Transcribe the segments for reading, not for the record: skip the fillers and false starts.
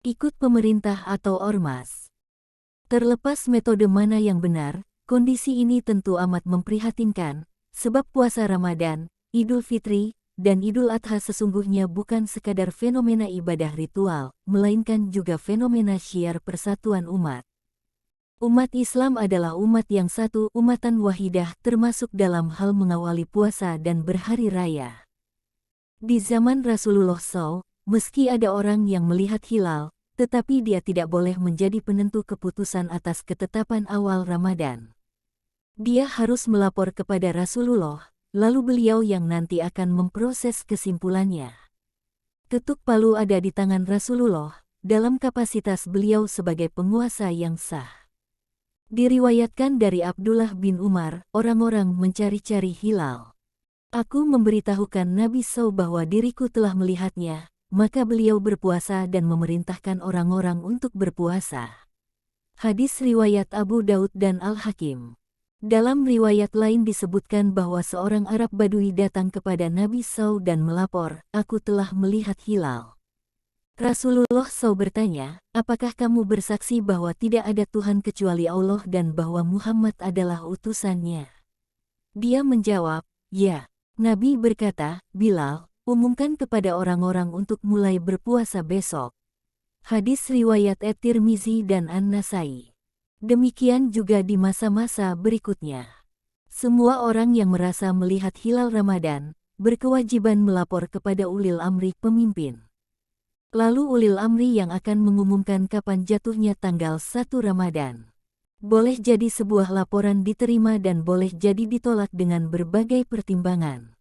Ikut pemerintah atau ormas. Terlepas metode mana yang benar, kondisi ini tentu amat memprihatinkan, sebab puasa Ramadan, Idul Fitri, dan Idul Adha sesungguhnya bukan sekadar fenomena ibadah ritual, melainkan juga fenomena syiar persatuan umat. Umat Islam adalah umat yang satu, umatan wahidah, termasuk dalam hal mengawali puasa dan berhari raya. Di zaman Rasulullah SAW, meski ada orang yang melihat hilal, tetapi dia tidak boleh menjadi penentu keputusan atas ketetapan awal Ramadan. Dia harus melapor kepada Rasulullah, lalu beliau yang nanti akan memproses kesimpulannya. Ketuk palu ada di tangan Rasulullah, dalam kapasitas beliau sebagai penguasa yang sah. Diriwayatkan dari Abdullah bin Umar, orang-orang mencari-cari hilal. Aku memberitahukan Nabi SAW bahwa diriku telah melihatnya, maka beliau berpuasa dan memerintahkan orang-orang untuk berpuasa. Hadis riwayat Abu Daud dan Al-Hakim. Dalam riwayat lain disebutkan bahwa seorang Arab Badui datang kepada Nabi SAW dan melapor, aku telah melihat hilal. Rasulullah SAW bertanya, apakah kamu bersaksi bahwa tidak ada Tuhan kecuali Allah dan bahwa Muhammad adalah utusannya? Dia menjawab, ya. Nabi berkata, Bilal, umumkan kepada orang-orang untuk mulai berpuasa besok. Hadis riwayat At-Tirmizi dan An-Nasai. Demikian juga di masa-masa berikutnya. Semua orang yang merasa melihat hilal Ramadan, berkewajiban melapor kepada ulil amri pemimpin. Lalu ulil amri yang akan mengumumkan kapan jatuhnya tanggal 1 Ramadan. Boleh jadi sebuah laporan diterima dan boleh jadi ditolak dengan berbagai pertimbangan.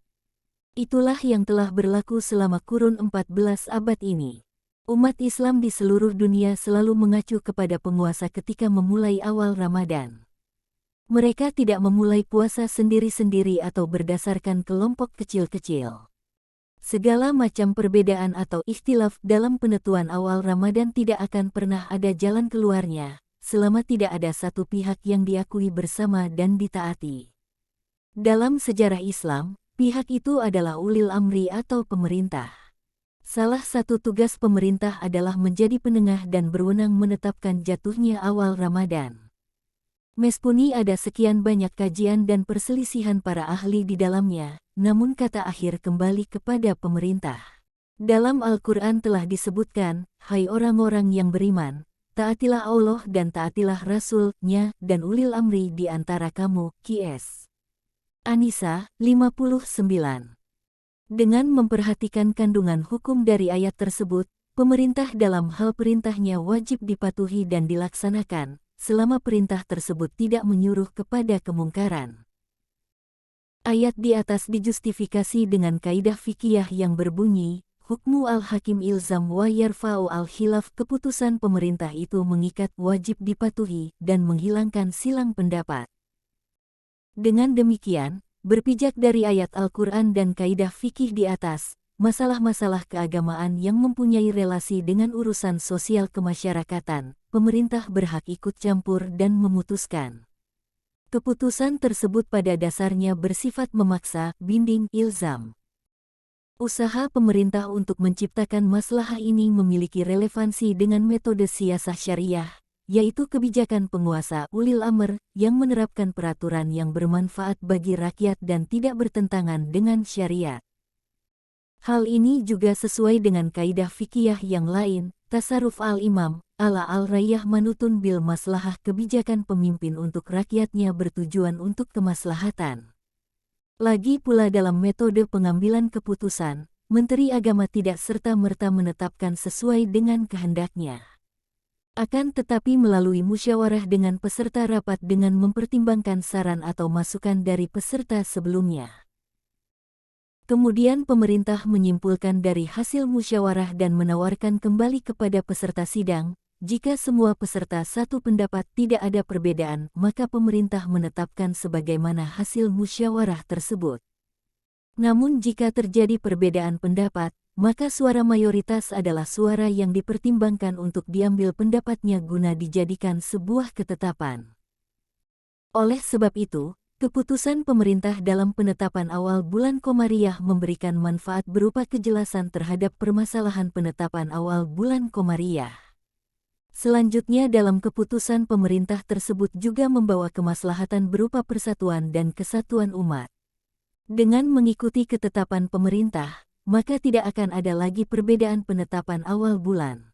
Itulah yang telah berlaku selama kurun 14 abad ini. Umat Islam di seluruh dunia selalu mengacu kepada penguasa ketika memulai awal Ramadan. Mereka tidak memulai puasa sendiri-sendiri atau berdasarkan kelompok kecil-kecil. Segala macam perbedaan atau ikhtilaf dalam penentuan awal Ramadan tidak akan pernah ada jalan keluarnya, selama tidak ada satu pihak yang diakui bersama dan ditaati. Dalam sejarah Islam, pihak itu adalah ulil amri atau pemerintah. Salah satu tugas pemerintah adalah menjadi penengah dan berwenang menetapkan jatuhnya awal Ramadan. Meskipun ada sekian banyak kajian dan perselisihan para ahli di dalamnya, namun kata akhir kembali kepada pemerintah. Dalam Al-Quran telah disebutkan, hai orang-orang yang beriman, taatilah Allah dan taatilah Rasul-Nya dan ulil amri di antara kamu, Qs. An-Nisa, 59. Dengan memperhatikan kandungan hukum dari ayat tersebut, pemerintah dalam hal perintahnya wajib dipatuhi dan dilaksanakan, selama perintah tersebut tidak menyuruh kepada kemungkaran. Ayat di atas dijustifikasi dengan kaidah fikih yang berbunyi, hukmu al-hakim ilzam wa yarfa'u al-khilaf, keputusan pemerintah itu mengikat, wajib dipatuhi, dan menghilangkan silang pendapat. Dengan demikian, berpijak dari ayat Al-Quran dan kaidah fikih di atas, masalah-masalah keagamaan yang mempunyai relasi dengan urusan sosial kemasyarakatan, pemerintah berhak ikut campur dan memutuskan. Keputusan tersebut pada dasarnya bersifat memaksa, binding, ilzam. Usaha pemerintah untuk menciptakan maslahah ini memiliki relevansi dengan metode siasah syariah, yaitu kebijakan penguasa ulil amr yang menerapkan peraturan yang bermanfaat bagi rakyat dan tidak bertentangan dengan syariat. Hal ini juga sesuai dengan kaidah fikih yang lain, tasarruf al-imam, ala al-rayyah manutun bil maslahah, kebijakan pemimpin untuk rakyatnya bertujuan untuk kemaslahatan. Lagi pula dalam metode pengambilan keputusan, Menteri Agama tidak serta-merta menetapkan sesuai dengan kehendaknya. Akan tetapi melalui musyawarah dengan peserta rapat dengan mempertimbangkan saran atau masukan dari peserta sebelumnya. Kemudian pemerintah menyimpulkan dari hasil musyawarah dan menawarkan kembali kepada peserta sidang. Jika semua peserta satu pendapat tidak ada perbedaan, maka pemerintah menetapkan sebagaimana hasil musyawarah tersebut. Namun jika terjadi perbedaan pendapat, maka suara mayoritas adalah suara yang dipertimbangkan untuk diambil pendapatnya guna dijadikan sebuah ketetapan. Oleh sebab itu, keputusan pemerintah dalam penetapan awal bulan Qomariyah memberikan manfaat berupa kejelasan terhadap permasalahan penetapan awal bulan Qomariyah. Selanjutnya dalam keputusan pemerintah tersebut juga membawa kemaslahatan berupa persatuan dan kesatuan umat. Dengan mengikuti ketetapan pemerintah, maka tidak akan ada lagi perbedaan penetapan awal bulan.